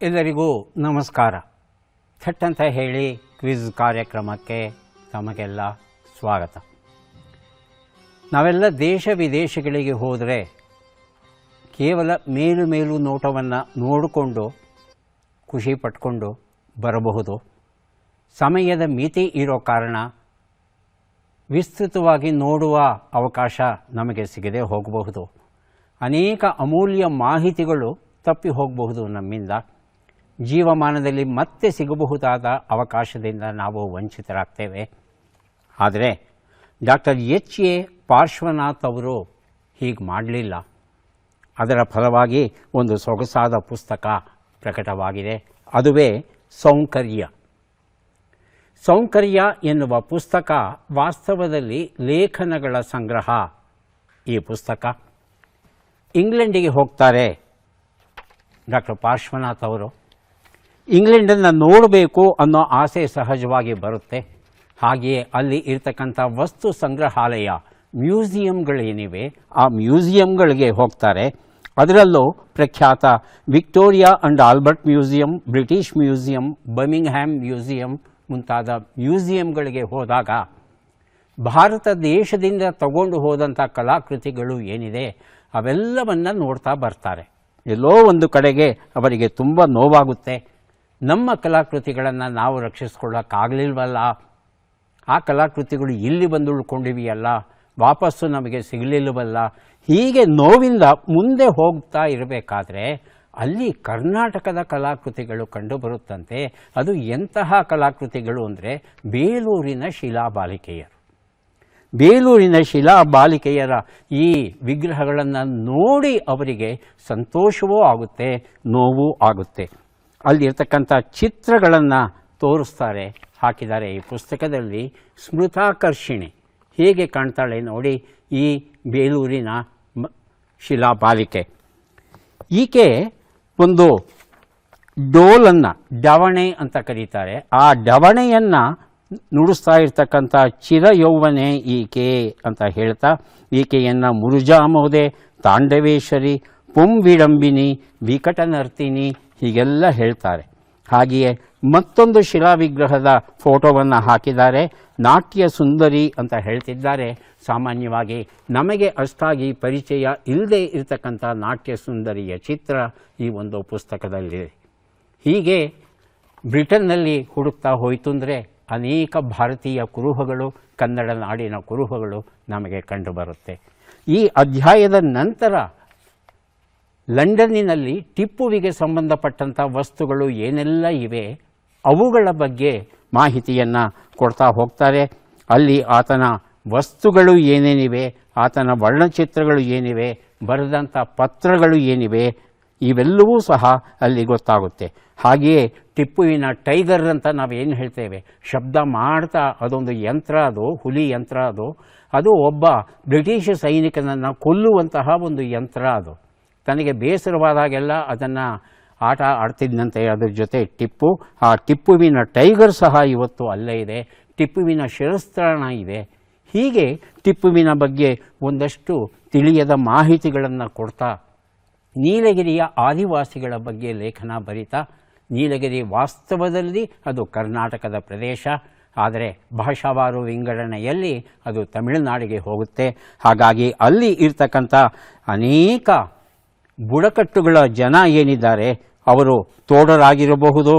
ಎಲ್ಲರಿಗೂ ನಮಸ್ಕಾರ. ಥಟ್ ಅಂತ ಹೇಳಿ ಕ್ವಿಜ್ ಕಾರ್ಯಕ್ರಮಕ್ಕೆ ತಮಗೆಲ್ಲ ಸ್ವಾಗತ. ನಾವೆಲ್ಲ ದೇಶ ವಿದೇಶಗಳಿಗೆ ಹೋದರೆ ಕೇವಲ ಮೇಲು ನೋಟವನ್ನು ನೋಡಿಕೊಂಡು ಖುಷಿ ಪಟ್ಕೊಂಡು ಬರಬಹುದು. ಸಮಯದ ಮಿತಿ ಇರೋ ಕಾರಣ ವಿಸ್ತೃತವಾಗಿ ನೋಡುವ ಅವಕಾಶ ನಮಗೆ ಸಿಗದೆ ಹೋಗಬಹುದು. ಅನೇಕ ಅಮೂಲ್ಯ ಮಾಹಿತಿಗಳು ತಪ್ಪಿ ಹೋಗಬಹುದು. ನಮ್ಮಿಂದ ಜೀವಮಾನದಲ್ಲಿ ಮತ್ತೆ ಸಿಗಬಹುದಾದ ಅವಕಾಶದಿಂದ ನಾವು ವಂಚಿತರಾಗ್ತೇವೆ. ಆದರೆ ಡಾಕ್ಟರ್ ಎಚ್.ಎ. ಪಾರ್ಶ್ವನಾಥ್ ಅವರು ಹೀಗೆ ಮಾಡಲಿಲ್ಲ. ಅದರ ಫಲವಾಗಿ ಒಂದು ಸೊಗಸಾದ ಪುಸ್ತಕ ಪ್ರಕಟವಾಗಿದೆ. ಅದುವೇ ಸೌಂಕರ್ಯ. ಸೌಂಕರ್ಯ ಎನ್ನುವ ಪುಸ್ತಕ ವಾಸ್ತವದಲ್ಲಿ ಲೇಖನಗಳ ಸಂಗ್ರಹ. ಈ ಪುಸ್ತಕ ಇಂಗ್ಲೆಂಡಿಗೆ ಹೋಗ್ತಾರೆ ಡಾಕ್ಟರ್ ಪಾರ್ಶ್ವನಾಥ್ ಅವರು. ಇಂಗ್ಲೆಂಡನ್ನು ನೋಡಬೇಕು ಅನ್ನೋ ಆಸೆ ಸಹಜವಾಗಿ ಬರುತ್ತೆ. ಹಾಗೆಯೇ ಅಲ್ಲಿ ಇರ್ತಕ್ಕಂಥ ವಸ್ತು ಸಂಗ್ರಹಾಲಯ ಮ್ಯೂಸಿಯಂಗಳೇನಿವೆ ಆ ಮ್ಯೂಸಿಯಂಗಳಿಗೆ ಹೋಗ್ತಾರೆ. ಅದರಲ್ಲೂ ಪ್ರಖ್ಯಾತ Victoria and Albert museum, British museum, Birmingham museum ಮುಂತಾದ ಮ್ಯೂಸಿಯಂಗಳಿಗೆ ಹೋದಾಗ ಭಾರತ ದೇಶದಿಂದ ತಗೊಂಡು ಹೋದಂಥ ಕಲಾಕೃತಿಗಳು ಏನಿದೆ ಅವೆಲ್ಲವನ್ನು ನೋಡ್ತಾ ಬರ್ತಾರೆ. ಎಲ್ಲೋ ಒಂದು ಕಡೆಗೆ ಅವರಿಗೆ ತುಂಬ ನೋವಾಗುತ್ತೆ. ನಮ್ಮ ಕಲಾಕೃತಿಗಳನ್ನು ನಾವು ರಕ್ಷಿಸ್ಕೊಳ್ಳೋಕ್ಕಾಗಲಿಲ್ವಲ್ಲ, ಆ ಕಲಾಕೃತಿಗಳು ಇಲ್ಲಿ ಬಂದು ಉಳ್ಕೊಂಡಿವೆಯಲ್ಲ, ವಾಪಸ್ಸು ನಮಗೆ ಸಿಗಲಿಲ್ಲವಲ್ಲ. ಹೀಗೆ ನೋವಿಂದ ಮುಂದೆ ಹೋಗ್ತಾ ಇರಬೇಕಾದ್ರೆ ಅಲ್ಲಿ ಕರ್ನಾಟಕದ ಕಲಾಕೃತಿಗಳು ಕಂಡುಬರುತ್ತಂತೆ. ಅದು ಎಂತಹ ಕಲಾಕೃತಿಗಳು ಅಂದರೆ ಬೇಲೂರಿನ ಶಿಲಾಬಾಲಿಕೆಯರು. ಬೇಲೂರಿನ ಶಿಲಾಬಾಲಿಕೆಯರ ಈ ವಿಗ್ರಹಗಳನ್ನು ನೋಡಿ ಅವರಿಗೆ ಸಂತೋಷವೂ ಆಗುತ್ತೆ, ನೋವೂ ಆಗುತ್ತೆ. ಅಲ್ಲಿರ್ತಕ್ಕಂಥ ಚಿತ್ರಗಳನ್ನು ತೋರಿಸ್ತಾರೆ, ಹಾಕಿದ್ದಾರೆ ಈ ಪುಸ್ತಕದಲ್ಲಿ. ಸ್ಮೃತಾಕರ್ಷಿಣಿ ಹೇಗೆ ಕಾಣ್ತಾಳೆ ನೋಡಿ ಈ ಬೇಲೂರಿನ ಶಿಲಾಬಾಲಿಕೆ. ಈಕೆ ಒಂದು ಡೋಲನ್ನು, ಡವಣೆ ಅಂತ ಕರೀತಾರೆ, ಆ ಡವಣೆಯನ್ನು ನುಡಿಸ್ತಾ ಇರ್ತಕ್ಕಂಥ ಚಿರಯೌವನೆ ಈಕೆ ಅಂತ ಹೇಳ್ತಾ ಈಕೆಯನ್ನು ಮುರುಜಾಮೋದೆ, ತಾಂಡವೇಶ್ವರಿ, ಪುಂವಿಡಂಬಿನಿ, ವಿಕಟನರ್ತಿನಿ ಹೀಗೆಲ್ಲ ಹೇಳ್ತಾರೆ. ಹಾಗೆಯೇ ಮತ್ತೊಂದು ಶಿಲಾವಿಗ್ರಹದ ಫೋಟೋವನ್ನು ಹಾಕಿದ್ದಾರೆ. ನಾಟ್ಯ ಸುಂದರಿ ಅಂತ ಹೇಳ್ತಿದ್ದಾರೆ. ಸಾಮಾನ್ಯವಾಗಿ ನಮಗೆ ಅಷ್ಟಾಗಿ ಪರಿಚಯ ಇಲ್ಲದೆ ಇರತಕ್ಕಂಥ ನಾಟ್ಯ ಸುಂದರಿಯ ಚಿತ್ರ ಈ ಒಂದು ಪುಸ್ತಕದಲ್ಲಿದೆ. ಹೀಗೆ ಬ್ರಿಟನ್ನಲ್ಲಿ ಹುಡುಕ್ತಾ ಹೋಯಿತು ಅಂದರೆ ಅನೇಕ ಭಾರತೀಯ ಕುರುಹುಗಳು, ಕನ್ನಡ ನಾಡಿನ ಕುರುಹುಗಳು ನಮಗೆ ಕಂಡುಬರುತ್ತೆ. ಈ ಅಧ್ಯಾಯದ ನಂತರ ಲಂಡನ್ನಿನಲ್ಲಿ ಟಿಪ್ಪುವಿಗೆ ಸಂಬಂಧಪಟ್ಟಂಥ ವಸ್ತುಗಳು ಏನೆಲ್ಲ ಇವೆ ಅವುಗಳ ಬಗ್ಗೆ ಮಾಹಿತಿಯನ್ನು ಕೊಡ್ತಾ ಹೋಗ್ತಾರೆ. ಅಲ್ಲಿ ಆತನ ವಸ್ತುಗಳು ಏನೇನಿವೆ, ಆತನ ವರ್ಣಚಿತ್ರಗಳು ಏನಿವೆ, ಬರೆದಂಥ ಪತ್ರಗಳು ಏನಿವೆ ಇವೆಲ್ಲವೂ ಸಹ ಅಲ್ಲಿ ಗೊತ್ತಾಗುತ್ತೆ. ಹಾಗೆಯೇ ಟಿಪ್ಪುವಿನ ಟೈಗರ್ ಅಂತ ನಾವೇನು ಹೇಳ್ತೇವೆ, ಶಬ್ದ ಮಾಡ್ತಾ ಅದೊಂದು ಯಂತ್ರ, ಅದು ಹುಲಿ ಯಂತ್ರ, ಅದು ಒಬ್ಬ ಬ್ರಿಟಿಷ್ ಸೈನಿಕನನ್ನು ಕೊಲ್ಲುವಂತಹ ಒಂದು ಯಂತ್ರ. ಅದು ತನಗೆ ಬೇಸರವಾದಾಗೆಲ್ಲ ಅದನ್ನು ಆಟ ಆಡ್ತಿದ್ದಂತೆ ಅದ್ರ ಜೊತೆ ಟಿಪ್ಪು. ಆ ಟಿಪ್ಪುವಿನ ಟೈಗರ್ ಸಹ ಇವತ್ತು ಅಲ್ಲೇ ಇದೆ. ಟಿಪ್ಪುವಿನ ಶಿರಸ್ತ್ರಾಣ ಇದೆ. ಹೀಗೆ ಟಿಪ್ಪುವಿನ ಬಗ್ಗೆ ಒಂದಷ್ಟು ತಿಳಿಯದ ಮಾಹಿತಿಗಳನ್ನು ಕೊಡ್ತಾ ನೀಲಗಿರಿಯ ಆದಿವಾಸಿಗಳ ಬಗ್ಗೆ ಲೇಖನ ಬರಿತಾ, ನೀಲಗಿರಿ ವಾಸ್ತವದಲ್ಲಿ ಅದು ಕರ್ನಾಟಕದ ಪ್ರದೇಶ, ಆದರೆ ಭಾಷಾವಾರು ವಿಂಗಡಣೆಯಲ್ಲಿ ಅದು ತಮಿಳುನಾಡಿಗೆ ಹೋಗುತ್ತೆ. ಹಾಗಾಗಿ ಅಲ್ಲಿ ಇರ್ತಕ್ಕಂಥ ಅನೇಕ ಬುಡಕಟ್ಟುಗಳ ಜನ ಏನಿದ್ದಾರೆ ಅವರು ತೋಡರಾಗಿರಬಹುದು,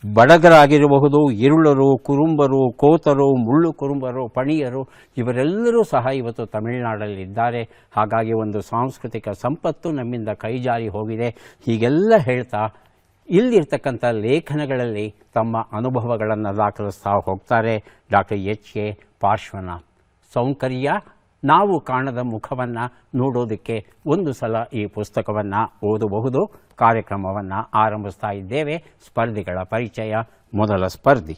ಬಡಗರಾಗಿರಬಹುದು, ಇರುಳರು, ಕುರುಂಬರು, ಕೋತರು, ಮುಳ್ಳು ಕುರುಂಬರು, ಪಣಿಯರು ಇವರೆಲ್ಲರೂ ಸಹ ಇವತ್ತು ತಮಿಳುನಾಡಲ್ಲಿದ್ದಾರೆ. ಹಾಗಾಗಿ ಒಂದು ಸಾಂಸ್ಕೃತಿಕ ಸಂಪತ್ತು ನಮ್ಮಿಂದ ಕೈಜಾರಿ ಹೋಗಿದೆ. ಹೀಗೆಲ್ಲ ಹೇಳ್ತಾ ಇಲ್ಲಿರ್ತಕ್ಕಂಥ ಲೇಖನಗಳಲ್ಲಿ ತಮ್ಮ ಅನುಭವಗಳನ್ನು ದಾಖಲಿಸ್ತಾ ಹೋಗ್ತಾರೆ ಡಾಕ್ಟರ್ ಎಚ್.ಎ. ಪಾರ್ಶ್ವನಾಥ್. ಸೌಂಕರ್ಯ, ನಾವು ಕಾಣದ ಮುಖವನ್ನು ನೋಡೋದಕ್ಕೆ ಒಂದು ಸಲ ಈ ಪುಸ್ತಕವನ್ನು ಓದಬಹುದು. ಕಾರ್ಯಕ್ರಮವನ್ನು ಆರಂಭಿಸ್ತಾ ಇದ್ದೇವೆ. ಸ್ಪರ್ಧಿಗಳ ಪರಿಚಯ. ಮೊದಲ ಸ್ಪರ್ಧಿ.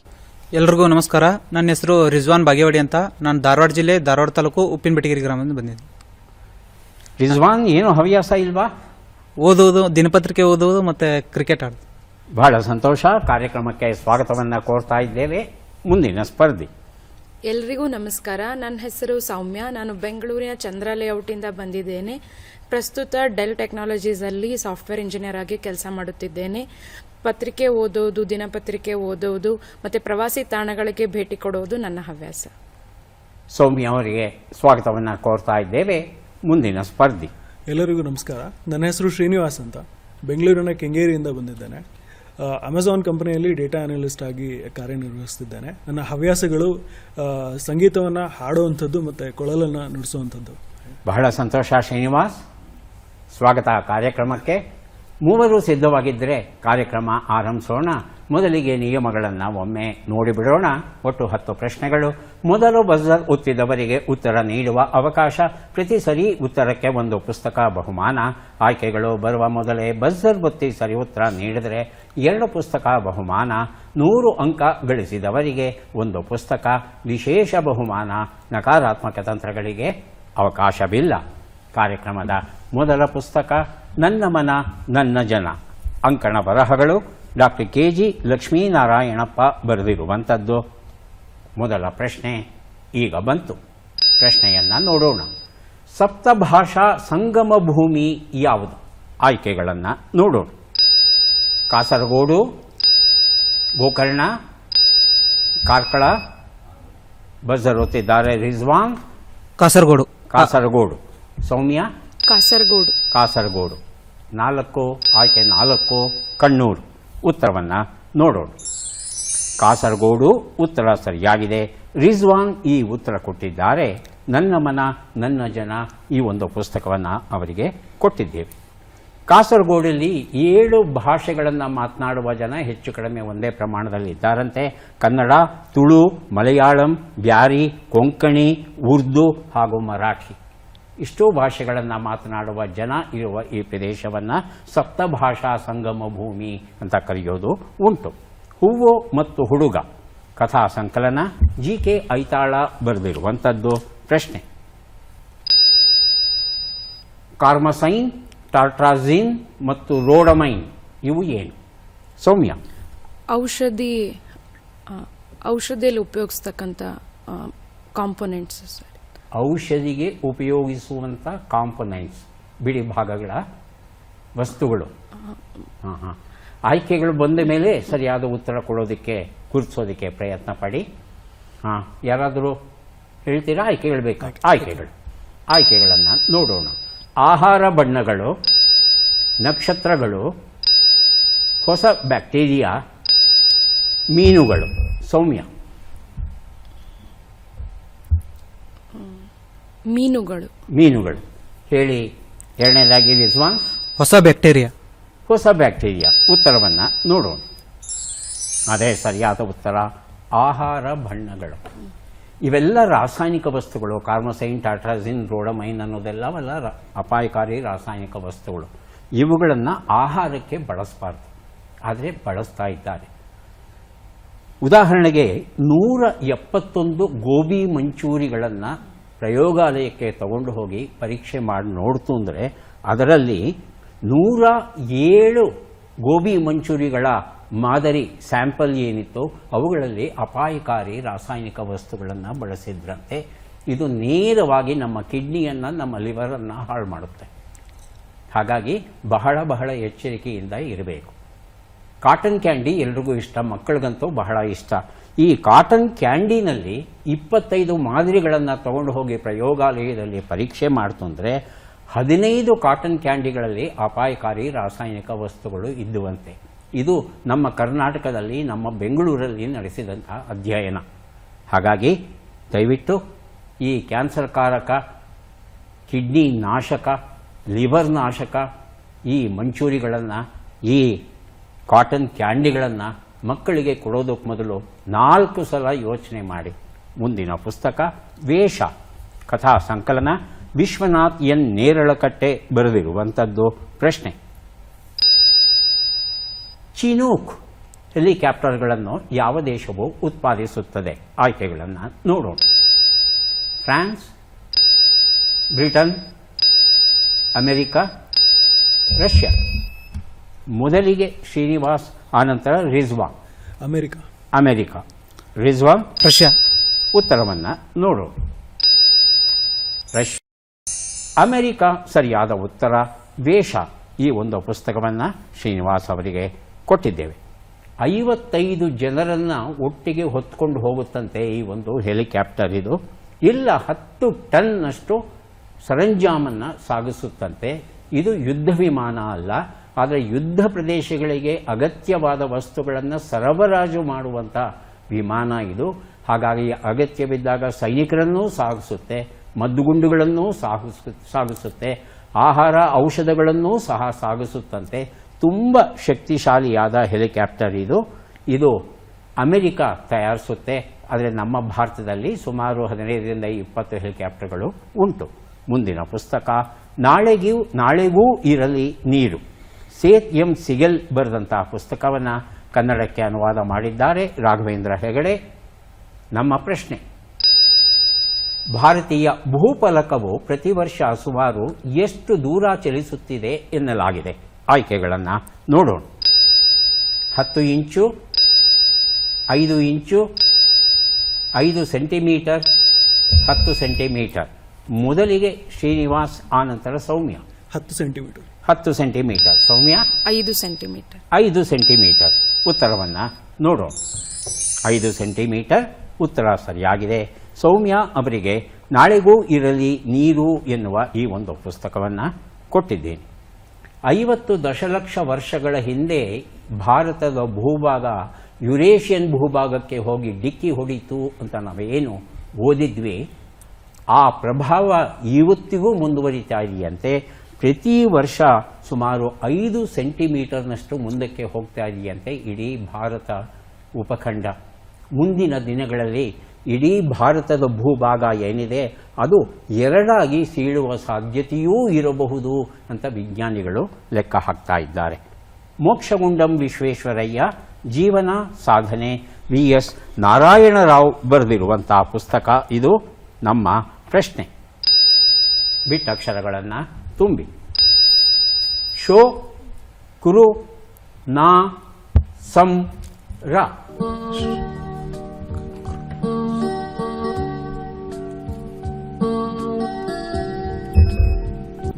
ಎಲ್ರಿಗೂ ನಮಸ್ಕಾರ. ನನ್ನ ಹೆಸರು ರಿಜ್ವಾನ್ ಬಾಗೇವಾಡಿ ಅಂತ. ನಾನು ಧಾರವಾಡ ಜಿಲ್ಲೆ, ಧಾರವಾಡ ತಾಲೂಕು ಉಪ್ಪಿನಬೆಟಗಿರಿ ಗ್ರಾಮದಿಂದ ಬಂದಿದ್ದೀನಿ. ರಿಜ್ವಾನ್, ಏನು ಹವ್ಯಾಸ ಇಲ್ವಾ? ಓದುವುದು, ದಿನಪತ್ರಿಕೆ ಓದುವುದು ಮತ್ತು ಕ್ರಿಕೆಟ್ ಆಡೋದು. ಬಹಳ ಸಂತೋಷ. ಕಾರ್ಯಕ್ರಮಕ್ಕೆ ಸ್ವಾಗತವನ್ನು ಕೋರ್ತಾ ಇದ್ದೇವೆ. ಮುಂದಿನ ಸ್ಪರ್ಧಿ. ಎಲ್ರಿಗೂ ನಮಸ್ಕಾರ. ನನ್ನ ಹೆಸರು ಸೌಮ್ಯ. ನಾನು ಬೆಂಗಳೂರಿನ ಚಂದ್ರ ಲೇಔಟಿಂದ ಬಂದಿದ್ದೇನೆ. ಪ್ರಸ್ತುತ ಡೆಲ್ ಟೆಕ್ನಾಲಜೀಸಲ್ಲಿ ಸಾಫ್ಟ್ವೇರ್ ಇಂಜಿನಿಯರ್ ಆಗಿ ಕೆಲಸ ಮಾಡುತ್ತಿದ್ದೇನೆ. ಪತ್ರಿಕೆ ಓದೋದು, ದಿನಪತ್ರಿಕೆ ಓದೋದು ಮತ್ತು ಪ್ರವಾಸಿ ತಾಣಗಳಿಗೆ ಭೇಟಿ ಕೊಡೋದು ನನ್ನ ಹವ್ಯಾಸ. ಸೌಮ್ಯ ಅವರಿಗೆ ಸ್ವಾಗತವನ್ನು ಕೋರ್ತಾ ಇದ್ದೇವೆ. ಮುಂದಿನ ಸ್ಪರ್ಧಿ. ಎಲ್ಲರಿಗೂ ನಮಸ್ಕಾರ. ನನ್ನ ಹೆಸರು ಶ್ರೀನಿವಾಸ್ ಅಂತ. ಬೆಂಗಳೂರಿನ ಕೆಂಗೇರಿಯಿಂದ ಬಂದಿದ್ದೇನೆ. ಅಮೆಝಾನ್ ಕಂಪನಿಯಲ್ಲಿ ಡೇಟಾ ಅನಲಿಸ್ಟ್ ಆಗಿ ಕಾರ್ಯನಿರ್ವಹಿಸ್ತಿದ್ದೇನೆ. ನನ್ನ ಹವ್ಯಾಸಗಳು ಸಂಗೀತವನ್ನು ಹಾಡುವಂಥದ್ದು ಮತ್ತು ಕೊಳಲನ್ನು ನುಡಿಸುವಂಥದ್ದು. ಬಹಳ ಸಂತೋಷ ಶ್ರೀನಿವಾಸ್, ಸ್ವಾಗತ ಕಾರ್ಯಕ್ರಮಕ್ಕೆ. ಮೂವರು ಸಿದ್ಧವಾಗಿದ್ದರೆ ಕಾರ್ಯಕ್ರಮ ಆರಂಭಿಸೋಣ. ಮೊದಲಿಗೆ ನಿಯಮಗಳನ್ನು ಒಮ್ಮೆ ನೋಡಿಬಿಡೋಣ. ಒಟ್ಟು 10 ಪ್ರಶ್ನೆಗಳು. ಮೊದಲು ಬಜರ್ ಒತ್ತಿದವರಿಗೆ ಉತ್ತರ ನೀಡುವ ಅವಕಾಶ. ಪ್ರತಿ ಸರಿ ಉತ್ತರಕ್ಕೆ ಒಂದು ಪುಸ್ತಕ ಬಹುಮಾನ. ಆಯ್ಕೆಗಳು ಬರುವ ಮೊದಲೇ ಬಜರ್ ಒತ್ತಿ ಸರಿ ಉತ್ತರ ನೀಡಿದರೆ 2 ಪುಸ್ತಕ ಬಹುಮಾನ. 100 ಅಂಕ ಗಳಿಸಿದವರಿಗೆ 1 ಪುಸ್ತಕ. ವಿಶೇಷ ಬಹುಮಾನ. ನಕಾರಾತ್ಮಕ ತಂತ್ರಗಳಿಗೆ ಅವಕಾಶವಿಲ್ಲ. ಕಾರ್ಯಕ್ರಮದ ಮೊದಲ ಪುಸ್ತಕ ನನ್ನ ಮನ ನನ್ನ ಜನ. ಅಂಕಣ ಬರಹಗಳು ಡಾಕ್ಟರ್ KG ಲಕ್ಷ್ಮೀನಾರಾಯಣಪ್ಪ ಬರೆದಿರುವಂಥದ್ದು. ಮೊದಲ ಪ್ರಶ್ನೆ ಈಗ ಬಂತು. ಪ್ರಶ್ನೆಯನ್ನು ನೋಡೋಣ. ಸಪ್ತಭಾಷಾ ಸಂಗಮ ಭೂಮಿ ಯಾವುದು? ಆಯ್ಕೆಗಳನ್ನು ನೋಡೋಣ. ಕಾಸರಗೋಡು, ಗೋಕರ್ಣ, ಕಾರ್ಕಳ. ಬಜರ್ ಒತ್ತಿದ್ದಾರೆ ರಿಜ್ವಾನ್. ಕಾಸರಗೋಡು. ಕಾಸರಗೋಡು. ಸೌಮ್ಯ ಕಾಸರಗೋಡು. ಕಾಸರಗೋಡು. 4 ಆಯ್ಕೆ 4 ಕಣ್ಣೂರು. ಉತ್ತರವನ್ನು ನೋಡೋಣ. ಕಾಸರಗೋಡು ಉತ್ತರ ಸರಿಯಾಗಿದೆ. ರಿಜ್ವಾನ್ ಈ ಉತ್ತರ ಕೊಟ್ಟಿದ್ದಾರೆ. ನನ್ನ ಮನ ನನ್ನ ಜನ ಈ ಒಂದು ಪುಸ್ತಕವನ್ನು ಅವರಿಗೆ ಕೊಟ್ಟಿದ್ದೇವೆ. ಕಾಸರಗೋಡಲ್ಲಿ 7 ಭಾಷೆಗಳನ್ನು ಮಾತನಾಡುವ ಜನ ಹೆಚ್ಚು ಕಡಿಮೆ ಒಂದೇ ಪ್ರಮಾಣದಲ್ಲಿ ಇದ್ದಾರಂತೆ. ಕನ್ನಡ, ತುಳು, ಮಲಯಾಳಂ, ಬ್ಯಾರಿ, ಕೊಂಕಣಿ, ಉರ್ದು ಹಾಗೂ ಮರಾಠಿ. ಇಷ್ಟೂ ಭಾಷೆಗಳನ್ನು ಮಾತನಾಡುವ ಜನ ಇರುವ ಈ ಪ್ರದೇಶವನ್ನು ಸಪ್ತಭಾಷಾ ಸಂಗಮ ಭೂಮಿ ಅಂತ ಕರೆಯೋದು ಉಂಟು. ಹೂವು ಮತ್ತು ಹುಡುಗ ಕಥಾ ಸಂಕಲನ GK ಐತಾಳ ಬರೆದಿರುವಂಥದ್ದು. ಪ್ರಶ್ನೆ: ಕಾರ್ಮಸೈನ್, ಟಾರ್ಟ್ರಾಜಿನ್ ಮತ್ತು ರೋಡಮೈನ್ ಇವು ಏನು? ಸೌಮ್ಯ. ಔಷಧಿಯಲ್ಲಿ ಉಪಯೋಗಿಸ್ತಕ್ಕಂಥ ಕಾಂಪೊನೆಂಟ್ಸ್ ಸರ್. ಔಷಧಿಗೆ ಉಪಯೋಗಿಸುವಂಥ ಕಾಂಪೊನೆಂಟ್ಸ್, ಬಿಡಿ ಭಾಗಗಳ ವಸ್ತುಗಳು. ಆಯ್ಕೆಗಳು ಬಂದ ಮೇಲೆ ಸರಿಯಾದ ಉತ್ತರ ಕೊಡೋದಕ್ಕೆ ಗುರುತಿಸೋದಕ್ಕೆ ಪ್ರಯತ್ನ ಪಡಿ. ಯಾರಾದರೂ ಹೇಳ್ತೀರಾ? ಆಯ್ಕೆಗಳು ಬೇಕಾ? ಆಯ್ಕೆಗಳನ್ನು ನೋಡೋಣ. ಆಹಾರ ಬಣ್ಣಗಳು, ನಕ್ಷತ್ರಗಳು, ಹೊಸ ಬ್ಯಾಕ್ಟೀರಿಯಾ, ಮೀನುಗಳು. ಸೌಮ್ಯ. ಮೀನುಗಳು ಹೇಳಿ. ಎರಡನೇದಾಗಿ ರಿಜ್ವಾನ್. ಹೊಸ ಬ್ಯಾಕ್ಟೀರಿಯಾ. ಹೊಸ ಬ್ಯಾಕ್ಟೀರಿಯಾ. ಉತ್ತರವನ್ನು ನೋಡೋಣ. ಅದೇ ಸರಿಯಾದ ಉತ್ತರ. ಆಹಾರ ಬಣ್ಣಗಳು ಇವೆಲ್ಲ ರಾಸಾಯನಿಕ ವಸ್ತುಗಳು. ಕಾರ್ಮಸೈನ್, ಟಾರ್ಟ್ರಾಜಿನ್, ರೋಡಮೈನ್ ಅನ್ನೋದೆಲ್ಲವೆಲ್ಲ ಅಪಾಯಕಾರಿ ರಾಸಾಯನಿಕ ವಸ್ತುಗಳು. ಇವುಗಳನ್ನು ಆಹಾರಕ್ಕೆ ಬಳಸಬಾರ್ದು, ಆದರೆ ಬಳಸ್ತಾ ಇದ್ದಾರೆ. ಉದಾಹರಣೆಗೆ 171 ಗೋಬಿ ಮಂಚೂರಿಗಳನ್ನು ಪ್ರಯೋಗಾಲಯಕ್ಕೆ ತಗೊಂಡು ಹೋಗಿ ಪರೀಕ್ಷೆ ಮಾಡಿ ನೋಡ್ತು ಅಂದರೆ ಅದರಲ್ಲಿ 107 ಗೋಬಿ ಮಂಚೂರಿಗಳ ಮಾದರಿ ಸ್ಯಾಂಪಲ್ ಏನಿತ್ತು ಅವುಗಳಲ್ಲಿ ಅಪಾಯಕಾರಿ ರಾಸಾಯನಿಕ ವಸ್ತುಗಳನ್ನು ಬಳಸಿದ್ರಂತೆ. ಇದು ನೇರವಾಗಿ ನಮ್ಮ ಕಿಡ್ನಿಯನ್ನು, ನಮ್ಮ ಲಿವರನ್ನು ಹಾಳು ಮಾಡುತ್ತೆ. ಹಾಗಾಗಿ ಬಹಳ ಎಚ್ಚರಿಕೆಯಿಂದ ಇರಬೇಕು. ಕಾಟನ್ ಕ್ಯಾಂಡಿ ಎಲ್ರಿಗೂ ಇಷ್ಟ, ಮಕ್ಕಳಿಗಂತೂ ಬಹಳ ಇಷ್ಟ. ಈ ಕಾಟನ್ ಕ್ಯಾಂಡಿನಲ್ಲಿ 25 ಮಾದರಿಗಳನ್ನು ತಗೊಂಡು ಹೋಗಿ ಪ್ರಯೋಗಾಲಯದಲ್ಲಿ ಪರೀಕ್ಷೆ ಮಾಡ್ತಂದರೆ 15 ಕಾಟನ್ ಕ್ಯಾಂಡಿಗಳಲ್ಲಿ ಅಪಾಯಕಾರಿ ರಾಸಾಯನಿಕ ವಸ್ತುಗಳು ಇದ್ದುವಂತೆ. ಇದು ನಮ್ಮ ಕರ್ನಾಟಕದಲ್ಲಿ, ನಮ್ಮ ಬೆಂಗಳೂರಲ್ಲಿ ನಡೆಸಿದಂಥ ಅಧ್ಯಯನ. ಹಾಗಾಗಿ ದಯವಿಟ್ಟು ಈ ಕ್ಯಾನ್ಸರ್ ಕಾರಕ, ಕಿಡ್ನಿ ನಾಶಕ, ಲಿವರ್ ನಾಶಕ ಈ ಮಂಚೂರಿಗಳನ್ನು, ಈ ಕಾಟನ್ ಕ್ಯಾಂಡಿಗಳನ್ನು ಮಕ್ಕಳಿಗೆ ಕೊಡೋದಕ್ಕೆ ಮೊದಲು 4 ಸಲ ಯೋಚನೆ ಮಾಡಿ. ಮುಂದಿನ ಪುಸ್ತಕ ವೇಷ ಕಥಾ ಸಂಕಲನ. ವಿಶ್ವನಾಥ್ ಎನ್ ನೇರಳಕಟ್ಟೆ ಬರೆದಿರುವಂಥದ್ದು. ಪ್ರಶ್ನೆ: ಚಿನೂಕ್ ಹೆಲಿಕಾಪ್ಟರ್ಗಳನ್ನು ಯಾವ ದೇಶವು ಉತ್ಪಾದಿಸುತ್ತದೆ? ಆಯ್ಕೆಗಳನ್ನು ನೋಡೋಣ. France, Britain, America, Russia. ಮೊದಲಿಗೆ ಶ್ರೀನಿವಾಸ್, ಆನಂತರ ರಿಜ್ವಾನ್. ಅಮೆರಿಕ. ರಿಜ್ವಾನ್. ಉತ್ತರವನ್ನು ನೋಡೋಣ. ರಷ್ಯಾ. ಅಮೆರಿಕ ಸರಿಯಾದ ಉತ್ತರ. ವೇಷ ಈ ಒಂದು ಪುಸ್ತಕವನ್ನು ಶ್ರೀನಿವಾಸ್ ಅವರಿಗೆ ಕೊಟ್ಟಿದ್ದೇವೆ. 55 ಜನರನ್ನು ಒಟ್ಟಿಗೆ ಹೊತ್ಕೊಂಡು ಹೋಗುತ್ತಂತೆ ಈ ಒಂದು ಹೆಲಿಕಾಪ್ಟರ್. ಇದು ಇಲ್ಲ 10 ಟನ್ನಷ್ಟು ಸರಂಜಾಮನ್ನು ಸಾಗಿಸುತ್ತಂತೆ. ಇದು ಯುದ್ಧ ವಿಮಾನ ಅಲ್ಲ, ಆದರೆ ಯುದ್ಧ ಪ್ರದೇಶಗಳಿಗೆ ಅಗತ್ಯವಾದ ವಸ್ತುಗಳನ್ನು ಸರಬರಾಜು ಮಾಡುವಂಥ ವಿಮಾನ ಇದು. ಹಾಗಾಗಿ ಅಗತ್ಯವಿದ್ದಾಗ ಸೈನಿಕರನ್ನೂ ಸಾಗಿಸುತ್ತೆ, ಮದ್ದುಗುಂಡುಗಳನ್ನೂ ಸಾಗಿಸುತ್ತೆ, ಆಹಾರ ಔಷಧಗಳನ್ನೂ ಸಹ ಸಾಗಿಸುತ್ತಂತೆ. ತುಂಬ ಶಕ್ತಿಶಾಲಿಯಾದ ಹೆಲಿಕಾಪ್ಟರ್ ಇದು. ಇದು ಅಮೆರಿಕ ತಯಾರಿಸುತ್ತೆ, ಆದರೆ ನಮ್ಮ ಭಾರತದಲ್ಲಿ ಸುಮಾರು 15ರಿಂದ 20 ಹೆಲಿಕಾಪ್ಟರ್ಗಳು ಉಂಟು. ಮುಂದಿನ ಪುಸ್ತಕ ನಾಳೆಗೂ ಇರಲಿ ನೀರು. ಸೇತ್ ಎಂ ಸಿಗೆಲ್ ಬರೆದಂತಹ ಪುಸ್ತಕವನ್ನು ಕನ್ನಡಕ್ಕೆ ಅನುವಾದ ಮಾಡಿದ್ದಾರೆ ರಾಘವೇಂದ್ರ ಹೆಗಡೆ. ನಮ್ಮ ಪ್ರಶ್ನೆ: ಭಾರತೀಯ ಭೂಫಲಕವು ಪ್ರತಿ ವರ್ಷ ಸುಮಾರು ಎಷ್ಟು ದೂರ ಚಲಿಸುತ್ತಿದೆ ಎನ್ನಲಾಗಿದೆ? ಆಯ್ಕೆಗಳನ್ನು ನೋಡೋಣ. 10 ಇಂಚು, 5 ಇಂಚು, 5 ಸೆಂಟಿಮೀಟರ್, 10 ಸೆಂಟಿಮೀಟರ್. ಮೊದಲಿಗೆ ಶ್ರೀನಿವಾಸ್, ಆನಂತರ ಸೌಮ್ಯ. 10 ಸೆಂಟಿಮೀಟರ್. 10 ಸೆಂಟಿಮೀಟರ್. ಸೌಮ್ಯ 5 ಸೆಂಟಿಮೀಟರ್. 5 ಸೆಂಟಿಮೀಟರ್. ಉತ್ತರವನ್ನು ನೋಡೋಣ. 5 ಸೆಂಟಿಮೀಟರ್ ಉತ್ತರ ಸರಿಯಾಗಿದೆ. ಸೌಮ್ಯ ಅವರಿಗೆ ನಾಳೆಗೂ ಇರಲಿ ನೀರು ಎನ್ನುವ ಈ ಒಂದು ಪುಸ್ತಕವನ್ನು ಕೊಟ್ಟಿದ್ದೇನೆ. 50 ದಶಲಕ್ಷ ವರ್ಷಗಳ ಹಿಂದೆ ಭಾರತದ ಭೂಭಾಗ ಯುರೇಷಿಯನ್ ಭೂಭಾಗಕ್ಕೆ ಹೋಗಿ ಡಿಕ್ಕಿ ಹೊಡಿತು ಅಂತ ನಾವೇನು ಓದಿದ್ವಿ, ಆ ಪ್ರಭಾವ ಇವತ್ತಿಗೂ ಮುಂದುವರಿತಾ ಇದೆಯಂತೆ. ಪ್ರತಿ ವರ್ಷ ಸುಮಾರು 5 ಸೆಂಟಿಮೀಟರ್ನಷ್ಟು ಮುಂದಕ್ಕೆ ಹೋಗ್ತಾ ಇದೆಯಂತೆ ಇಡೀ ಭಾರತ ಉಪಖಂಡ. ಮುಂದಿನ ದಿನಗಳಲ್ಲಿ ಇಡೀ ಭಾರತದ ಭೂಭಾಗ ಏನಿದೆ ಅದು 2 ಸೀಳುವ ಸಾಧ್ಯತೆಯೂ ಇರಬಹುದು ಅಂತ ವಿಜ್ಞಾನಿಗಳು ಲೆಕ್ಕ ಹಾಕ್ತಾ ಇದ್ದಾರೆ. ಮೋಕ್ಷಗುಂಡಂ ವಿಶ್ವೇಶ್ವರಯ್ಯ ಜೀವನ ಸಾಧನೆ VS ನಾರಾಯಣರಾವ್ ಬರೆದಿರುವಂತಹ ಪುಸ್ತಕ ಇದು. ನಮ್ಮ ಪ್ರಶ್ನೆ: ಬಿಟ್ಟಕ್ಷರಗಳನ್ನು ತುಂಬಿ. ಶೋ, ಕುರು, ನಾ, ಸಂ, ರ.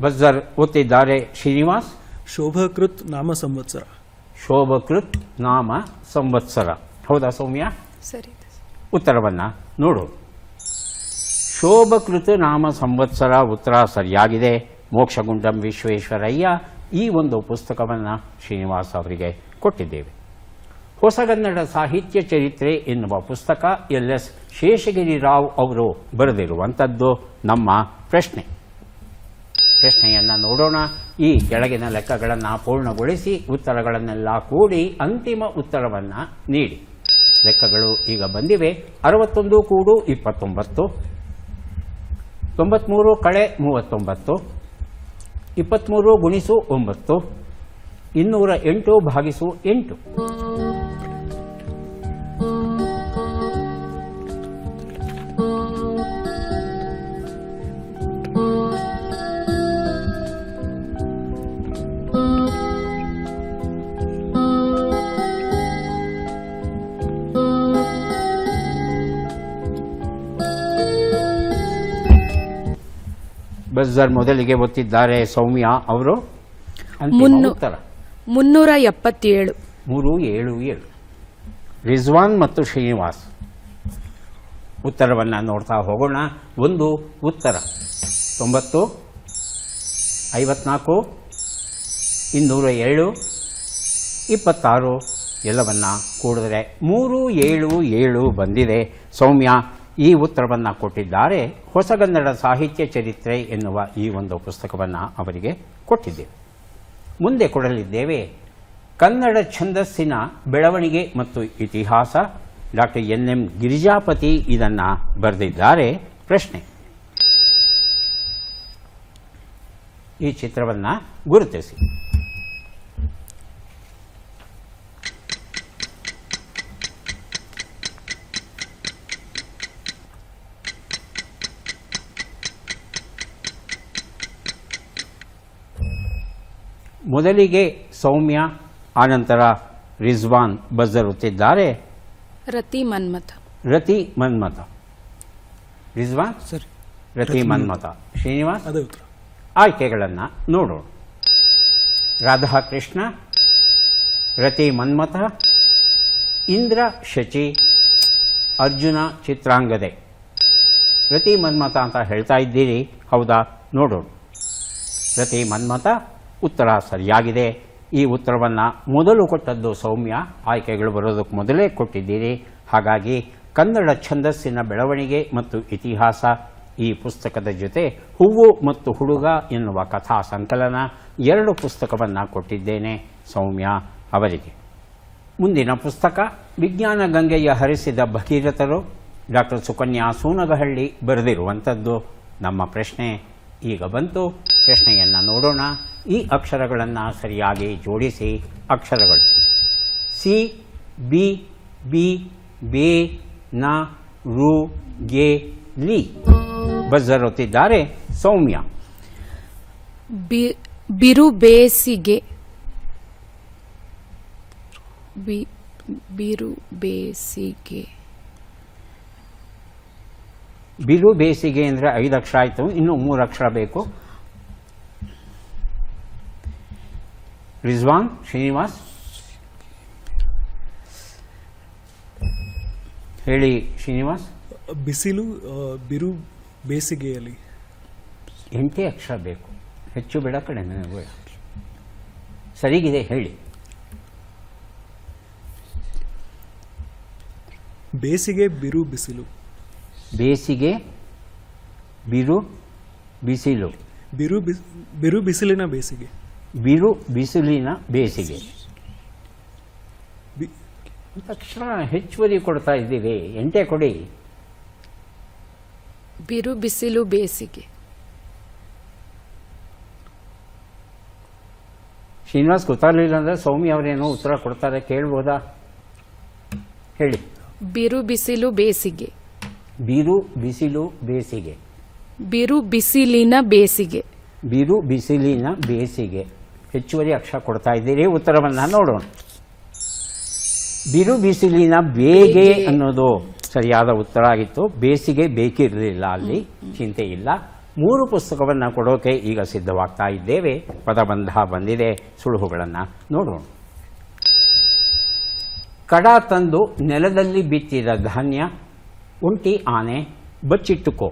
ಬಜರ್ ಒತ್ತಿದ್ದಾರೆ ಶ್ರೀನಿವಾಸ್. ಶೋಭಕೃತ್ ನಾಮ ಸಂವತ್ಸರ. ಶೋಭಕೃತ್ ನಾಮ ಸಂವತ್ಸರ. ಹೌದಾ ಸೌಮ್ಯ? ಸರಿ. ಉತ್ತರವನ್ನು ನೋಡು. ಶೋಭಕೃತ ನಾಮ ಸಂವತ್ಸರ ಉತ್ತರ ಸರಿಯಾಗಿದೆ. ಮೋಕ್ಷಗುಂಡಂ ವಿಶ್ವೇಶ್ವರಯ್ಯ ಈ ಒಂದು ಪುಸ್ತಕವನ್ನು ಶ್ರೀನಿವಾಸ್ ಅವರಿಗೆ ಕೊಟ್ಟಿದ್ದೇವೆ. ಹೊಸಗನ್ನಡ ಸಾಹಿತ್ಯ ಚರಿತ್ರೆ ಎನ್ನುವ ಪುಸ್ತಕ LS ಶೇಷಗಿರಿರಾವ್ ಅವರು ಬರೆದಿರುವಂಥದ್ದು. ನಮ್ಮ ಪ್ರಶ್ನೆಯನ್ನು ನೋಡೋಣ. ಈ ಕೆಳಗಿನ ಲೆಕ್ಕಗಳನ್ನು ಪೂರ್ಣಗೊಳಿಸಿ ಉತ್ತರಗಳನ್ನೆಲ್ಲ ಕೂಡಿ ಅಂತಿಮ ಉತ್ತರವನ್ನು ನೀಡಿ. ಲೆಕ್ಕಗಳು ಈಗ ಬಂದಿವೆ. 61 ಕೂಡು 29, 93 ಕಳೆ 39, 23 ಗುಣಿಸು 9, 208 ಭಾಗಿಸು 8. ಬಜರ್ ಮೊದಲಿಗೆ ಒತ್ತಿದ್ದಾರೆ ಸೌಮ್ಯ ಅವರು. ಉತ್ತರ 377. 377. ರಿಜ್ವಾನ್ ಮತ್ತು ಶ್ರೀನಿವಾಸ್ ಉತ್ತರವನ್ನು ನೋಡ್ತಾ ಹೋಗೋಣ. ಒಂದು ಉತ್ತರ 90, 54, 207, 26 ಎಲ್ಲವನ್ನ ಕೂಡಿದರೆ 377 ಬಂದಿದೆ. ಸೌಮ್ಯ ಈ ಉತ್ತರವನ್ನು ಕೊಟ್ಟಿದ್ದಾರೆ. ಹೊಸಗನ್ನಡ ಸಾಹಿತ್ಯ ಚರಿತ್ರೆ ಎನ್ನುವ ಈ ಒಂದು ಪುಸ್ತಕವನ್ನು ಅವರಿಗೆ ಕೊಟ್ಟಿದ್ದೇವೆ. ಮುಂದೆ ಕೊಡಲಿದ್ದೇವೆ ಕನ್ನಡ ಛಂದಸ್ಸಿನ ಬೆಳವಣಿಗೆ ಮತ್ತು ಇತಿಹಾಸ. ಡಾಕ್ಟರ್ NM ಗಿರಿಜಾಪತಿ ಇದನ್ನು ಬರೆದಿದ್ದಾರೆ. ಪ್ರಶ್ನೆ: ಈ ಚಿತ್ರವನ್ನು ಗುರುತಿಸಿ. ಮೊದಲಿಗೆ ಸೌಮ್ಯ, ಆನಂತರ ರಿಜ್ವಾನ್ ಬಜರ್ ಒತ್ತಿದ್ದಾರೆ. ರತಿ ಮನ್ಮಥ. ರತಿ ಮನ್ಮಥ. ರಿಜ್ವಾನ್, ಸರಿ. ರತಿ ಮನ್ಮಥ, ಶ್ರೀನಿವಾಸ್. ಅದೇ ಉತ್ತರ. ಆಯ್ಕೆಗಳನ್ನು ನೋಡೋಣ. ರಾಧಾಕೃಷ್ಣ, ರತಿ ಮನ್ಮಥ, ಇಂದ್ರ ಶಚಿ, ಅರ್ಜುನ ಚಿತ್ರಾಂಗದೆ. ರತಿ ಮನ್ಮಥ ಅಂತ ಹೇಳ್ತಾ ಇದ್ದೀರಿ, ಹೌದಾ? ನೋಡೋಣ. ರತಿ ಮನ್ಮಥ ಉತ್ತರ ಸರಿಯಾಗಿದೆ. ಈ ಉತ್ತರವನ್ನು ಮೊದಲು ಕೊಟ್ಟದ್ದು ಸೌಮ್ಯ. ಆಯ್ಕೆಗಳು ಬರೋದಕ್ಕೆ ಮೊದಲೇ ಕೊಟ್ಟಿದ್ದೀರಿ. ಹಾಗಾಗಿ ಕನ್ನಡ ಛಂದಸ್ಸಿನ ಬೆಳವಣಿಗೆ ಮತ್ತು ಇತಿಹಾಸ ಈ ಪುಸ್ತಕದ ಜೊತೆ ಹೂವು ಮತ್ತು ಹುಡುಗ ಎನ್ನುವ ಕಥಾ ಸಂಕಲನ 2 ಪುಸ್ತಕವನ್ನು ಕೊಟ್ಟಿದ್ದೇನೆ ಸೌಮ್ಯ ಅವರಿಗೆ. ಮುಂದಿನ ಪುಸ್ತಕ ವಿಜ್ಞಾನ ಗಂಗೆಯ ಹರಿಸಿದ ಭಗೀರಥರು, ಡಾಕ್ಟರ್ ಸುಕನ್ಯಾ ಸೂನಗಹಳ್ಳಿ ಬರೆದಿರುವಂಥದ್ದು. ನಮ್ಮ ಪ್ರಶ್ನೆ ಈಗ ಬಂತು. ಪ್ರಶ್ನೆಯನ್ನು ನೋಡೋಣ. ಈ ಅಕ್ಷರಗಳನ್ನು ಸರಿಯಾಗಿ ಜೋಡಿಸಿ. ಅಕ್ಷರಗಳು ಸಿ, ಬಿ, ಬಿ, ಬೇ, ನ, ರು, ಗೆ, ಲಿ. ಬಜರ್ ಒತ್ತಿದ್ದಾರೆ ಸೌಮ್ಯ. ಬಿರು ಬೇಸಿಗೆ. ಬಿರು ಬೇಸಿಗೆ. ಬಿರು ಬೇಸಿಗೆ ಅಂದರೆ 5 ಅಕ್ಷರ ಆಯಿತು, ಇನ್ನೂ 3 ಅಕ್ಷರ ಬೇಕು. ರಿಜ್ವಾನ್, ಶ್ರೀನಿವಾಸ್ ಹೇಳಿ. ಶ್ರೀನಿವಾಸ್. ಬಿಸಿಲು, ಬಿರು ಬೇಸಿಗೆಯಲ್ಲಿ. 8 ಅಕ್ಷರ ಬೇಕು, ಹೆಚ್ಚು ಬೇಡ, ಕಡಿಮೆ ಬೇಡ. ಸರಿಗಿದೆ, ಹೇಳಿ. ಬೇಸಿಗೆ, ಬಿರು, ಬಿಸಿಲು. ಬೇಸಿಗೆ, ಬಿರು, ಬಿಸಿಲು. ಬಿರು ಬಿಸಿಲಿನ ಬೇಸಿಗೆ. ಬಿರು ಬಿಸಿಲಿನ ಬೇಸಿಗೆ. ತಕ್ಷಣ ಹೆಚ್ಚುವರಿ ಕೊಡ್ತಾ ಇದ್ದೀರಿ, 8 ಕೊಡಿ. ಬಿರು ಬಿಸಿಲು ಬೇಸಿಗೆ. ಶ್ರೀನಿವಾಸ್ ಗೊತ್ತಾಗಲಿಲ್ಲ ಅಂದರೆ ಸೌಮ್ಯ ಅವರೇನೋ ಉತ್ತರ ಕೊಡ್ತಾರೆ, ಕೇಳ್ಬೋದಾ? ಹೇಳಿ. ಬಿರು ಬಿಸಿಲು ಬೇಸಿಗೆ. ಬಿರು ಬಿಸಿಲು ಬೇಸಿಗೆ. ಬಿರು ಬಿಸಿಲಿನ ಬೇಸಿಗೆ. ಬಿರು ಬಿಸಿಲಿನ ಬೇಸಿಗೆ. ಹೆಚ್ಚುವರಿ ಅಕ್ಷರ ಕೊಡ್ತಾ ಇದ್ದೀರಿ. ಉತ್ತರವನ್ನು ನೋಡೋಣ. ಬಿರು ಬಿಸಿಲಿನ ಬೇಗೆ ಅನ್ನೋದು ಸರಿಯಾದ ಉತ್ತರ ಆಗಿತ್ತು. ಬೇಸಿಗೆ ಬೇಕಿರಲಿಲ್ಲ, ಅಲ್ಲಿ ಚಿಂತೆ ಇಲ್ಲ. 3 ಪುಸ್ತಕವನ್ನು ಕೊಡೋಕೆ ಈಗ ಸಿದ್ಧವಾಗ್ತಾ ಇದ್ದೇವೆ. ಪದಬಂಧ ಬಂದಿದೆ. ಸುಳುಹುಗಳನ್ನು ನೋಡೋಣ. ಕಡ ತಂದು ನೆಲದಲ್ಲಿ ಬಿತ್ತಿದ ಧಾನ್ಯ, ಒಂಟಿ ಆನೆ, ಬಚ್ಚಿಟ್ಟುಕೋ.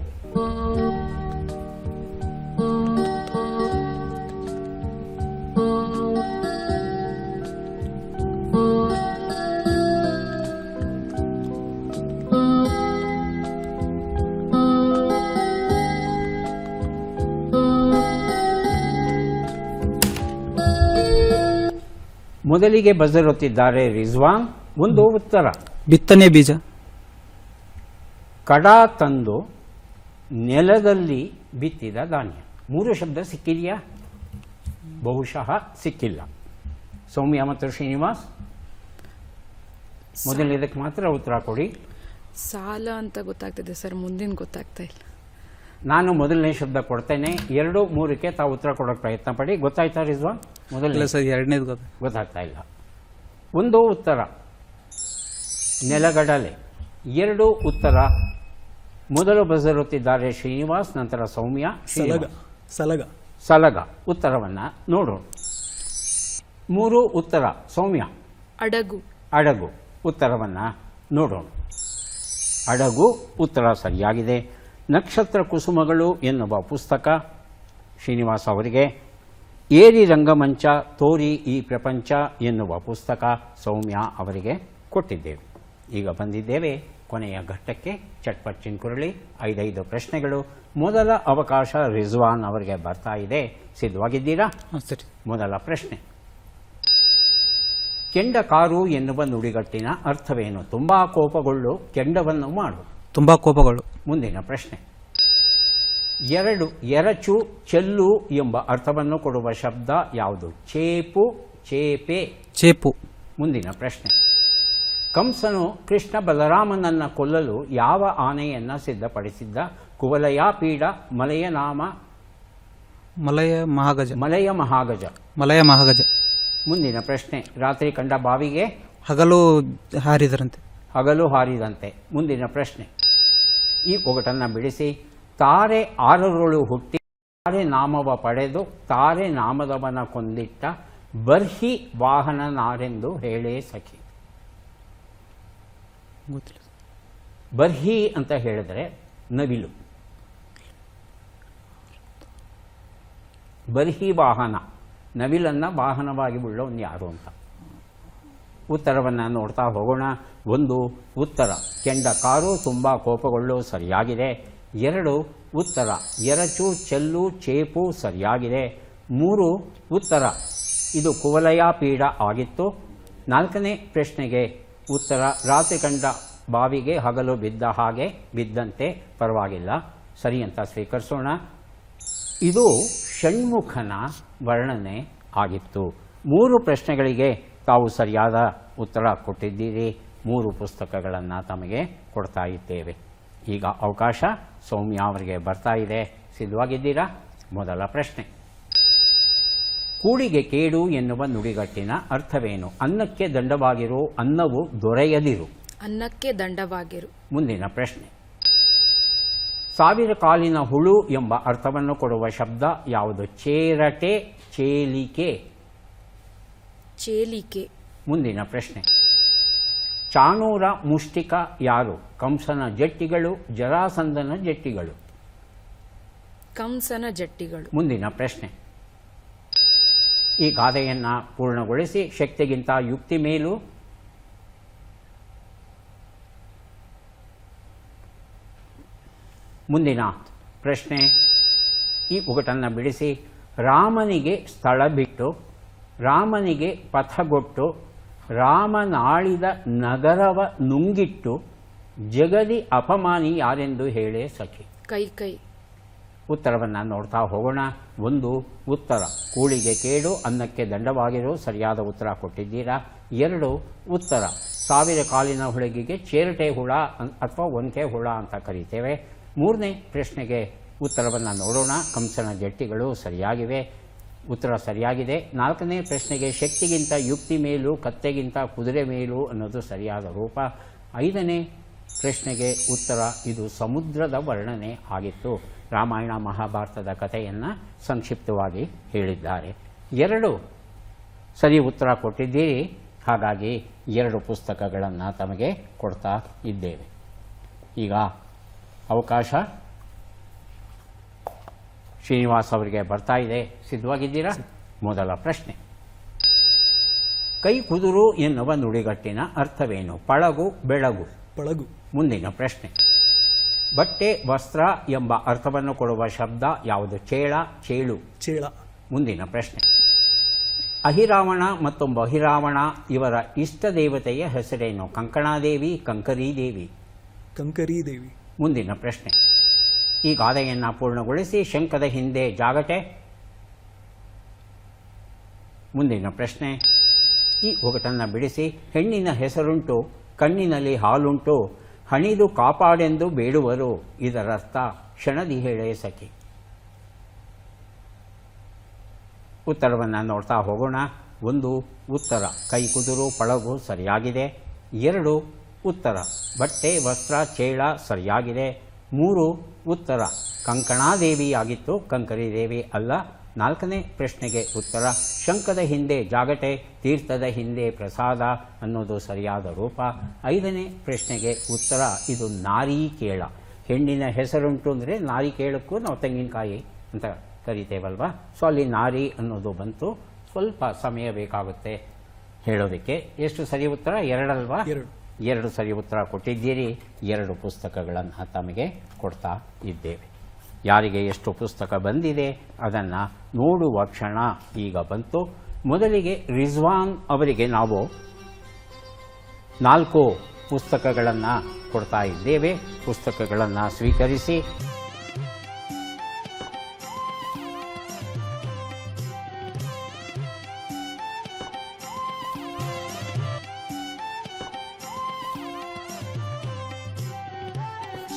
ಮೊದಲಿಗೆ ಬಜರ್ ಒತ್ತಿದ್ದಾರೆ ರಿಜ್ವಾನ್. ಒಂದು ಉತ್ತರ. ಬಿತ್ತನೆ ಬೀಜ. ಕಡ ತಂದು ನೆಲದಲ್ಲಿ ಬಿತ್ತಿದ ಧಾನ್ಯ. 3 ಶಬ್ದ ಸಿಕ್ಕಿದೆಯಾ? ಬಹುಶಃ ಸಿಕ್ಕಿಲ್ಲ. ಸೌಮ್ಯ ಮತ್ತು ಶ್ರೀನಿವಾಸ್ ಮೊದಲನೇದಕ್ಕೆ ಮಾತ್ರ ಉತ್ತರ ಕೊಡಿ. ಸಾಲ ಅಂತ ಗೊತ್ತಾಗ್ತಿದೆ ಸರ್, ಮುಂದಿನ ಗೊತ್ತಾಗ್ತಾ ಇಲ್ಲ. ನಾನು ಮೊದಲನೇ ಶಬ್ದ ಕೊಡ್ತೇನೆ. 2, 3ಕ್ಕೆ ತಾವು ಉತ್ತರ ಕೊಡೋಕೆ ಪ್ರಯತ್ನ ಪಡಿ. ಗೊತ್ತಾಯ್ತಾ ರಿಜ್ವಾನ್? ಮೊದಲನೇ ಸರ್, 2ನೇದು ಗೊತ್ತಾಗ್ತಾ ಇಲ್ಲ. ಒಂದು ಉತ್ತರ ನೆಲಗಡಲೆ. 2 ಉತ್ತರ. ಮೊದಲು ಬಜರ್ ಒತ್ತಿದ್ದಾರೆ ಶ್ರೀನಿವಾಸ್, ನಂತರ ಸೌಮ್ಯ. ಸಲಗ. ಸಲಗ. ಉತ್ತರವನ್ನು ನೋಡೋಣ. 3 ಉತ್ತರ. ಸೌಮ್ಯ. ಅಡಗು. ಅಡಗು. ಉತ್ತರವನ್ನು ನೋಡೋಣ. ಅಡಗು ಉತ್ತರ ಸರಿಯಾಗಿದೆ. ನಕ್ಷತ್ರ ಕುಸುಮಗಳು ಎನ್ನುವ ಪುಸ್ತಕ ಶ್ರೀನಿವಾಸ್ ಅವರಿಗೆ. ಏರಿ ರಂಗಮಂಚ ತೋರಿ ಈ ಪ್ರಪಂಚ ಎನ್ನುವ ಪುಸ್ತಕ ಸೌಮ್ಯ ಅವರಿಗೆ ಕೊಟ್ಟಿದ್ದೇವೆ. ಈಗ ಬಂದಿದ್ದೇವೆ ಕೊನೆಯ ಘಟ್ಟಕ್ಕೆ. ಚಟ್ಪಟ್ ಚಿನ್ಕುರಳಿ. 5 ಪ್ರಶ್ನೆಗಳು. ಮೊದಲ ಅವಕಾಶ ರಿಜ್ವಾನ್ ಅವರಿಗೆ ಬರ್ತಾ ಇದೆ. ಸಿದ್ಧವಾಗಿದ್ದೀರಾ? ಸರಿ. ಮೊದಲ ಪ್ರಶ್ನೆ. ಕೆಂಡ ಕಾರು ಎನ್ನುವ ನುಡಿಗಟ್ಟಿನ ಅರ್ಥವೇನು? ತುಂಬಾ ಕೋಪಗೊಳ್ಳು, ಕೆಂಡವನ್ನು ಮಾಡು. ತುಂಬಾ ಕೋಪಗಳು. ಮುಂದಿನ ಪ್ರಶ್ನೆ. 2 ಎರಚು, ಚೆಲ್ಲು ಎಂಬ ಅರ್ಥವನ್ನು ಕೊಡುವ ಶಬ್ದ ಯಾವುದು? ಚೇಪು, ಚೇಪೆ. ಚೇಪು. ಮುಂದಿನ ಪ್ರಶ್ನೆ. ಕಂಸನು ಕೃಷ್ಣ ಬಲರಾಮನನ್ನ ಕೊಲ್ಲಲು ಯಾವ ಆನೆಯನ್ನ ಸಿದ್ಧಪಡಿಸಿದ್ದ? ಕುವಲಯ, ಪೀಡ, ಮಲಯ ನಾಮ. ಮಲಯ ಮಹಾಗಜ. ಮಲಯ ಮಹಾಗಜ. ಮಲಯ ಮಹಾಗಜ. ಮುಂದಿನ ಪ್ರಶ್ನೆ. ರಾತ್ರಿ ಕಂಡ ಬಾವಿಗೆ ಹಗಲು ಹಾರಿದರಂತೆ. ಹಗಲು ಹಾರಿದಂತೆ. ಮುಂದಿನ ಪ್ರಶ್ನೆ. ಈ ಒಗಟನ್ನು ಬಿಡಿಸಿ. ತಾರೆ ಆರರೊಳು ಹುಟ್ಟಿ ತಾರೆ ನಾಮವ ಪಡೆದು ತಾರೆ ನಾಮದವನ ಕೊಂದಿಟ್ಟ ಬರ್ಹಿ ವಾಹನನಾರೆಂದು ಹೇಳೇ ಸಖಿ. ಗೊತ್ತಿಲ್ಲ. ಬರ್ಹಿ ಅಂತ ಹೇಳಿದ್ರೆ ನವಿಲು. ಬರ್ಹಿ ವಾಹನ, ನವಿಲನ್ನು ವಾಹನವಾಗಿ ಉಳ್ಳವನು ಯಾರು ಅಂತ. ಉತ್ತರವನ್ನು ನೋಡ್ತಾ ಹೋಗೋಣ. 1 ಉತ್ತರ ಕೆಂಡ ಕಾರು ತುಂಬ ಕೋಪಗೊಳ್ಳು ಸರಿಯಾಗಿದೆ. 2 ಉತ್ತರ ಎರಚು ಚೆಲ್ಲು ಚೇಪು ಸರಿಯಾಗಿದೆ. 3 ಉತ್ತರ ಇದು ಕುವಲಯ ಪೀಡ ಆಗಿತ್ತು. 4ನೇ ಪ್ರಶ್ನೆಗೆ ಉತ್ತರ ರಾತ್ರಿ ಕಂಡ ಬಾವಿಗೆ ಹಗಲು ಬಿದ್ದ ಹಾಗೆ ಬಿದ್ದಂತೆ ಪರವಾಗಿಲ್ಲ, ಸರಿ ಅಂತ ಸ್ವೀಕರಿಸೋಣ. ಇದು ಷಣ್ಮುಖನ ವರ್ಣನೆ ಆಗಿತ್ತು. 3 ಪ್ರಶ್ನೆಗಳಿಗೆ ತಾವು ಸರಿಯಾದ ಉತ್ತರ ಕೊಟ್ಟಿದ್ದೀರಿ. 3 ಪುಸ್ತಕಗಳನ್ನು ತಮಗೆ ಕೊಡ್ತಾ ಇದ್ದೇವೆ. ಈಗ ಅವಕಾಶ ಸೌಮ್ಯ ಅವರಿಗೆ ಬರ್ತಾ ಇದೆ. ಸಿದ್ಧವಾಗಿದ್ದೀರಾ? ಮೊದಲ ಪ್ರಶ್ನೆ. ಕೂಡಿಗೆ ಕೇಡು ಎನ್ನುವ ನುಡಿಗಟ್ಟಿನ ಅರ್ಥವೇನು? ಅನ್ನಕ್ಕೆ ದಂಡವಾಗಿರು, ಅನ್ನವು ದೊರೆಯದಿರು. ಅನ್ನಕ್ಕೆ ದಂಡವಾಗಿರು. ಮುಂದಿನ ಪ್ರಶ್ನೆ. 1000 ಕಾಲಿನ ಹುಳು ಎಂಬ ಅರ್ಥವನ್ನು ಕೊಡುವ ಶಬ್ದ ಯಾವುದು? ಚೇರಟೆ, ಚೇಲಿಕೆ. ಚೇಲಿಕೆ. ಮುಂದಿನ ಪ್ರಶ್ನೆ. ಚಾಣೂರ ಮುಷ್ಟಿಕ ಯಾರು? ಕಂಸನ ಜಟ್ಟಿಗಳು, ಜರಾಸಂಧನ ಜಟ್ಟಿಗಳು. ಕಂಸನ ಜಟ್ಟಿಗಳು. ಮುಂದಿನ ಪ್ರಶ್ನೆ. ಈ ಗಾದೆಯನ್ನು ಪೂರ್ಣಗೊಳಿಸಿ. ಶಕ್ತಿಗಿಂತ ಯುಕ್ತಿ ಮೇಲು. ಮುಂದಿನ ಪ್ರಶ್ನೆ. ಈ ಒಗಟನ್ನು ಬಿಡಿಸಿ. ರಾಮನಿಗೆ ಸ್ಥಳ ಬಿಟ್ಟು, ರಾಮನಿಗೆ ಪಥಗೊಟ್ಟು, ರಾಮನಾಳಿದ ನಗರವ ನುಂಗಿಟ್ಟು, ಜಗದಿ ಅಪಮಾನಿ ಯಾರೆಂದು ಹೇಳೇ ಸಖಿ. ಕೈಕೈ. ಉತ್ತರವನ್ನು ನೋಡ್ತಾ ಹೋಗೋಣ. 1 ಉತ್ತರ ಕೂಳಿಗೆ ಕೇಡು, ಅನ್ನಕ್ಕೆ ದಂಡವಾಗಿರು ಸರಿಯಾದ ಉತ್ತರ ಕೊಟ್ಟಿದ್ದೀರಾ. 2 ಉತ್ತರ 1000 ಕಾಲಿನ ಹುಳುಗಿಗೆ ಚೇರಟೆ ಹುಳ ಅಥವಾ ಒಂಕೆ ಹುಳ ಅಂತ ಕರೀತೇವೆ. 3ನೇ ಪ್ರಶ್ನೆಗೆ ಉತ್ತರವನ್ನು ನೋಡೋಣ. ಕಂಸನ ಜಟ್ಟಿಗಳು ಸರಿಯಾಗಿವೆ, ಉತ್ತರ ಸರಿಯಾಗಿದೆ. 4ನೇ ಪ್ರಶ್ನೆಗೆ ಶಕ್ತಿಗಿಂತ ಯುಕ್ತಿ ಮೇಲು, ಕತ್ತೆಗಿಂತ ಕುದುರೆ ಮೇಲು ಅನ್ನೋದು ಸರಿಯಾದ ರೂಪ. 5ನೇ ಪ್ರಶ್ನೆಗೆ ಉತ್ತರ ಇದು ಸಮುದ್ರದ ವರ್ಣನೆ ಆಗಿತ್ತು. ರಾಮಾಯಣ ಮಹಾಭಾರತದ ಕಥೆಯನ್ನು ಸಂಕ್ಷಿಪ್ತವಾಗಿ ಹೇಳಿದ್ದಾರೆ. 2 ಸರಿ ಉತ್ತರ ಕೊಟ್ಟಿದ್ದೀರಿ. ಹಾಗಾಗಿ 2 ಪುಸ್ತಕಗಳನ್ನು ತಮಗೆ ಕೊಡ್ತಾ ಇದ್ದೇವೆ. ಈಗ ಅವಕಾಶ ಶ್ರೀನಿವಾಸ್ ಅವರಿಗೆ ಬರ್ತಾ ಇದೆ. ಸಿದ್ಧವಾಗಿದ್ದೀರಾ? ಮೊದಲ ಪ್ರಶ್ನೆ. ಕೈ ಕುದುರು ಎನ್ನುವ ನುಡಿಗಟ್ಟಿನ ಅರ್ಥವೇನು? ಪಳಗು, ಬೆಳಗು. ಪಳಗು. ಮುಂದಿನ ಪ್ರಶ್ನೆ. ಬಟ್ಟೆ, ವಸ್ತ್ರ ಎಂಬ ಅರ್ಥವನ್ನು ಕೊಡುವ ಶಬ್ದ ಯಾವುದು? ಚೇಳ, ಚೇಳು. ಚೇಳ. ಮುಂದಿನ ಪ್ರಶ್ನೆ. ಅಹಿರಾವಣ ಮತ್ತು ಬಹಿರಾವಣ ಇವರ ಇಷ್ಟ ದೇವತೆಯ ಹೆಸರೇನು? ಕಂಕಣಾದೇವಿ, ಕಂಕರೀದೇವಿ. ಕಂಕರೀದೇವಿ. ಮುಂದಿನ ಪ್ರಶ್ನೆ. ಈ ಗಾದೆಯನ್ನು ಪೂರ್ಣಗೊಳಿಸಿ. ಶಂಖದ ಹಿಂದೆ ಜಾಗಟೆ. ಮುಂದಿನ ಪ್ರಶ್ನೆ. ಈ ಒಗಟನ್ನು ಬಿಡಿಸಿ. ಹೆಣ್ಣಿನ ಹೆಸರುಂಟು, ಕಣ್ಣಿನಲ್ಲಿ ಹಾಲುಂಟು, ಹಣಿದು ಕಾಪಾಡೆಂದು ಬೇಡುವರು, ಇದರರ್ಥ ಕ್ಷಣದಿ ಹೇಳೇ ಸಖಿ. ಉತ್ತರವನ್ನು ನೋಡ್ತಾ ಹೋಗೋಣ. 1 ಉತ್ತರ ಕೈ ಕುದುರು ಪಳಗು ಸರಿಯಾಗಿದೆ. 2 ಉತ್ತರ ಬಟ್ಟೆ, ವಸ್ತ್ರ, ಚೇಳ ಸರಿಯಾಗಿದೆ. 3 ಉತ್ತರ ಕಂಕಣಾದೇವಿಯಾಗಿತ್ತು, ಕಂಕರಿದೇವಿ ಅಲ್ಲ. 4ನೇ ಪ್ರಶ್ನೆಗೆ ಉತ್ತರ ಶಂಖದ ಹಿಂದೆ ಜಾಗಟೆ, ತೀರ್ಥದ ಹಿಂದೆ ಪ್ರಸಾದ ಅನ್ನೋದು ಸರಿಯಾದ ರೂಪ. 5ನೇ ಪ್ರಶ್ನೆಗೆ ಉತ್ತರ ಇದು ನಾರಿಕೇಳ. ಹೆಣ್ಣಿನ ಹೆಸರುಂಟು ಅಂದರೆ ನಾರಿಕೇಳಕ್ಕೂ ನಾವು ತೆಂಗಿನಕಾಯಿ ಅಂತ ಕರಿತೇವಲ್ವಾ. ಸೊ ಅಲ್ಲಿ ನಾರಿ ಅನ್ನೋದು ಬಂತು. ಸ್ವಲ್ಪ ಸಮಯ ಬೇಕಾಗುತ್ತೆ ಹೇಳೋದಕ್ಕೆ. ಎಷ್ಟು ಸರಿ ಉತ್ತರ? 2 ಅಲ್ವಾ? 2 ಸರಿ ಉತ್ತರ ಕೊಟ್ಟಿದ್ದೀರಿ. 2 ಪುಸ್ತಕಗಳನ್ನು ತಮಗೆ ಕೊಡ್ತಾ ಇದ್ದೇವೆ. ಯಾರಿಗೆ ಎಷ್ಟು ಪುಸ್ತಕ ಬಂದಿದೆ ಅದನ್ನು ನೋಡುವ ಕ್ಷಣ ಈಗ ಬಂತು. ಮೊದಲಿಗೆ ರಿಜ್ವಾನ್ ಅವರಿಗೆ ನಾವು 4 ಪುಸ್ತಕಗಳನ್ನು ಕೊಡ್ತಾ ಇದ್ದೇವೆ. ಪುಸ್ತಕಗಳನ್ನು ಸ್ವೀಕರಿಸಿ.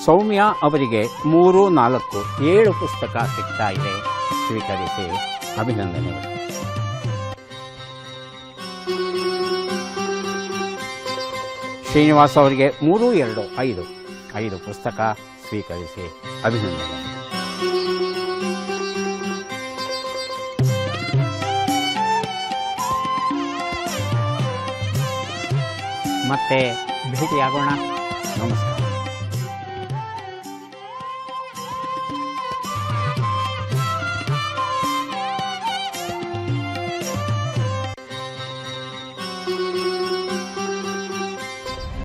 ಸೌಮ್ಯ ಅವರಿಗೆ 3, 4, 7 ಪುಸ್ತಕ ಸಿಗ್ತಾ ಇದೆ. ಸ್ವೀಕರಿಸಿ. ಅಭಿನಂದನೆಗಳು. ಶ್ರೀನಿವಾಸ್ ಅವರಿಗೆ 3, 2, 5 ಪುಸ್ತಕ ಸ್ವೀಕರಿಸಿ ಅಭಿನಂದನೆ. ಮತ್ತೆ ಭೇಟಿಯಾಗೋಣ. ನಮಸ್ಕಾರ.